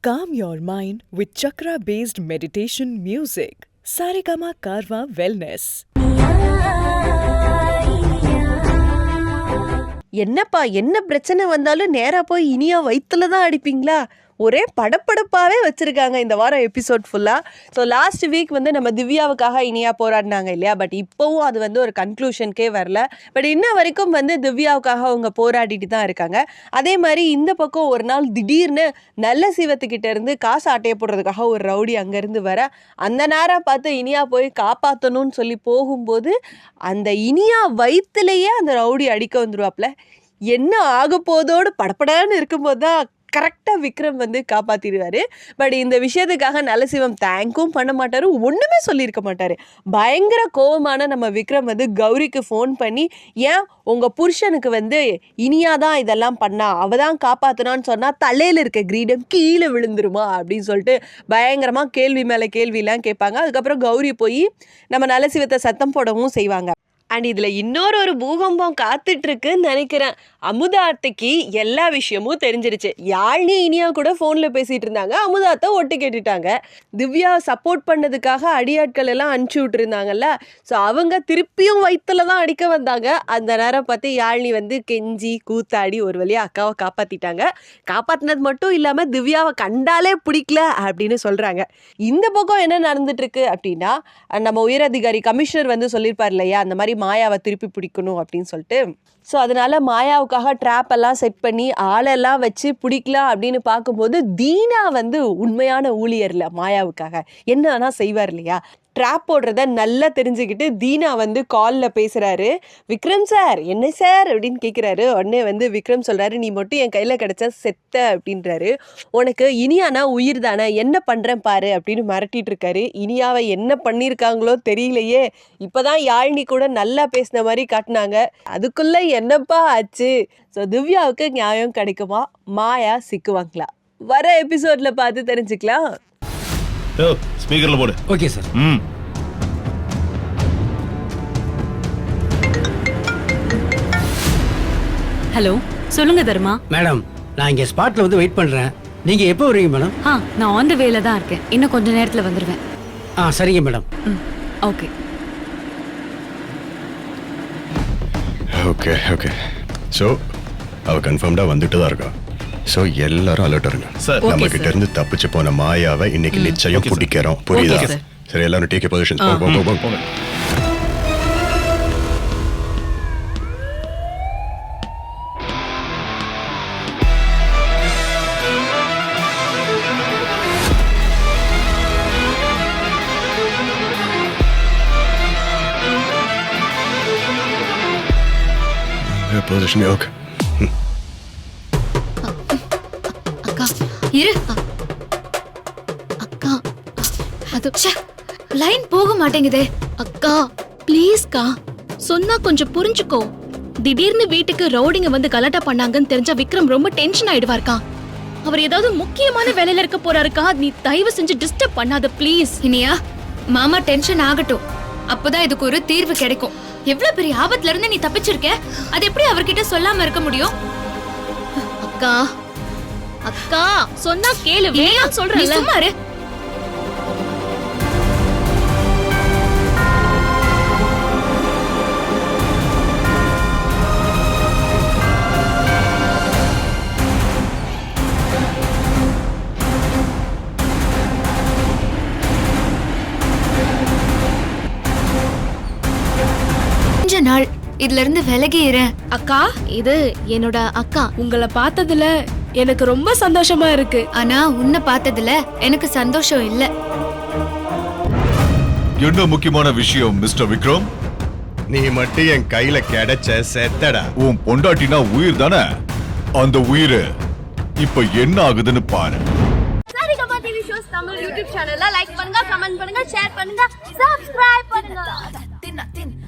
Calm your mind with chakra-based meditation music. Saregama Karwa Wellness. என்னப்பா என்ன பிரச்சனை வந்தாலும் நேரா போய் இனியா வயித்துல தான் அடிப்பீங்களா? ஒரே படப்படப்பாவே வச்சிருக்காங்க இந்த வாரம் எபிசோட் ஃபுல்லா. ஸோ லாஸ்ட் வீக் நம்ம திவ்யாவுக்காக இனியா போராடினாங்க இல்லையா? பட் இப்போவும் அது ஒரு கன்க்ளூஷனுக்கே வரல. பட் இன்ன வரைக்கும் திவ்யாவுக்காக அவங்க போராடிட்டு தான் இருக்காங்க. அதே மாதிரி இந்த பக்கம் ஒரு நாள் திடீர்னு நல்ல சிவத்துக்கிட்ட இருந்து காசு ஆட்டைய போடுறதுக்காக ஒரு ரவுடி அங்கேருந்து வர, அந்த நேரம் பார்த்து இனியா போய் காப்பாற்றணும்னு சொல்லி போகும்போது அந்த இனியா வயிற்றுலேயே அந்த ரவுடி அடிக்க வந்துடுவாப்ல. என்ன ஆக போதோடு படப்படான்னு இருக்கும்போது தான் கரெக்டாக விக்ரம் காப்பாற்றிடுவார். பட் இந்த விஷயத்துக்காக நலசிவம் தேங்க்கும் பண்ண மாட்டார், ஒன்றுமே சொல்லியிருக்க மாட்டார். பயங்கர கோபமான நம்ம விக்ரம் கௌரிக்கு ஃபோன் பண்ணி, ஏன் உங்கள் புருஷனுக்கு இனியா தான் இதெல்லாம் பண்ணா, அவள் தான் காப்பாற்றினான்னு சொன்னால் தலையில் இருக்க கிரீடம் கீழே விழுந்துருமா அப்படின்னு சொல்லிட்டு பயங்கரமாக கேள்வி மேலே கேள்வியெல்லாம் கேட்பாங்க. அதுக்கப்புறம் கௌரி போய் நம்ம நலசிவத்தை சத்தம் போடவும் செய்வாங்க. அண்ட் இதில் இன்னொரு பூகம்பம் காத்துட்ருக்குன்னு நினைக்கிறேன். அமுதாத்தைக்கு எல்லா விஷயமும் தெரிஞ்சிருச்சு. யாழ்னி இனியா கூட ஃபோனில் பேசிகிட்டு இருந்தாங்க, அமுதாத்தை ஒட்டு கேட்டுட்டாங்க. திவ்யா சப்போர்ட் பண்ணதுக்காக அடியாட்கள் எல்லாம் அனுப்பிச்சி விட்டுருந்தாங்கல்ல, ஸோ அவங்க திருப்பியும் வயிற்றுல தான் அடிக்க வந்தாங்க. அந்த நேரம் பார்த்து யாழ்னி கெஞ்சி கூத்தாடி ஒரு வழியாக அக்காவை காப்பாற்றிட்டாங்க. காப்பாற்றினது மட்டும் இல்லாமல் திவ்யாவை கண்டாலே பிடிக்கல அப்படின்னு சொல்கிறாங்க. இந்த பக்கம் என்ன நடந்துட்டுருக்கு அப்படின்னா, நம்ம உயரதிகாரி கமிஷனர் சொல்லியிருப்பார் இல்லையா, அந்த மாதிரி மாயாவை திருப்பி பிடிக்கணும் அப்படின்னு சொல்லிட்டு. ஸோ அதனால மாயாவுக்காக ட்ராப் எல்லாம் செட் பண்ணி ஆளெல்லாம் வச்சு பிடிக்கலாம் அப்படின்னு பார்க்கும்போது தீனா உண்மையான ஊழியர்ல மாயாவுக்காக என்ன வேணா செய்வார் இல்லையா. ட்ராப் போடுறத நல்லா தெரிஞ்சுக்கிட்டு தீனா காலில் பேசுகிறாரு. விக்ரம் சார் என்ன சார் அப்படின்னு கேட்குறாரு. உடனே விக்ரம் சொல்கிறாரு, நீ மட்டும் என் கையில் கிடச்சா செத்த அப்படின்றாரு. உனக்கு இனியானா உயிர் தானே, என்ன பண்ணுறேன் பாரு அப்படின்னு மிரட்டிட்டு இருக்காரு. இனியாவை என்ன பண்ணியிருக்காங்களோ தெரியலையே. இப்போ தான் யாழ்னி கூட நல்லா பேசின மாதிரி காட்டினாங்க. அதுக்குள்ளே என்னப்பா ஆச்சு? ஸோ திவ்யாவுக்கு நியாயம் கிடைக்குமா, மாயா சிக்குவாங்களா? வர எபிசோடில் பார்த்து தெரிஞ்சுக்கலாம். ஸ்பீக்கர்ல போடு. Okay sir. ஹலோ, சொல்லுங்க தர்மா. மேடம், நான் இங்க ஸ்பாட்ல வெயிட் பண்றேன். நீங்க எப்போ வருவீங்க மேடம்? நான் ஆன் தி வேல தான் இருக்கேன். இன்னும் கொஞ்ச நேரத்துல வந்துருவேன். சரிங்க madam. Okay okay okay. So அவ கன்ஃபார்ம்டா வந்துட்டு தான் இருக்கா. ஸோ எல்லாரும் அலர்ட் இருங்க சார். நம்ம கிட்ட இருந்து தப்பிச்சு போன மாயாவை இன்னைக்கு நிச்சயம் பிடிக்கிறோம், புரியுதா? சரி, எல்லாரும் டேக் பொசிஷன். போங்க. Position okay. இரு அக்கா, அது லைன் போக மாட்டேங்குதே. அக்கா ப்ளீஸ்க்கா, சொன்னா கொஞ்சம் புரிஞ்சுக்கோ. திடீர்னு வீட்டுக்கு ரவுடிங்க கலாட்டா பண்ணாங்கன்னு தெரிஞ்சா விக்ரம் ரொம்ப டென்ஷன் ஆயிடுவாருக்கா. அவர் ஏதாவது முக்கியமான வேலையில இருக்க போறாருக்கா. நீ தயவு செஞ்சு டிஸ்டர்ப் பண்ணாத ப்ளீஸ். இனியா, மாமா டென்ஷன் ஆகட்டும், அப்பதான் இதுக்கு ஒரு தீர்வு கிடைக்கும். எவ்வளவு பெரிய ஆபத்துல இருந்து நீ தப்பிச்சிருக்க, அது எப்படி அவர்கிட்ட சொல்லாம இருக்க முடியும்? அக்கா அக்கா சொன்னா கேளு. வேணாம் சொல்றேன், சும்மா இரு. கொஞ்ச நாள் இதுல இருந்து விலகி இரு. அக்கா, இது என்னோட அக்கா. உங்களை பார்த்ததுல எனக்கு ரொம்ப சந்தோஷமா இருக்கு. ஆனா உன்னை பார்த்ததுல எனக்கு சந்தோஷம் இல்ல. என்ன முக்கியமான விஷயம் மிஸ்டர் விக்ரம்? நீ மட்டும் என் கையில கிடைச்ச செத்தடா. உன் பொண்டாட்டினா உயிர் தானே, அந்த உயிர் இப்ப என்ன ஆகுதுன்னு பாரு. Saregama TV shows Tamil YouTube சேனல்ல லைக் பண்ணுங்க, கமெண்ட் பண்ணுங்க, ஷேர் பண்ணுங்க, சப்ஸ்கிரைப் பண்ணுங்க.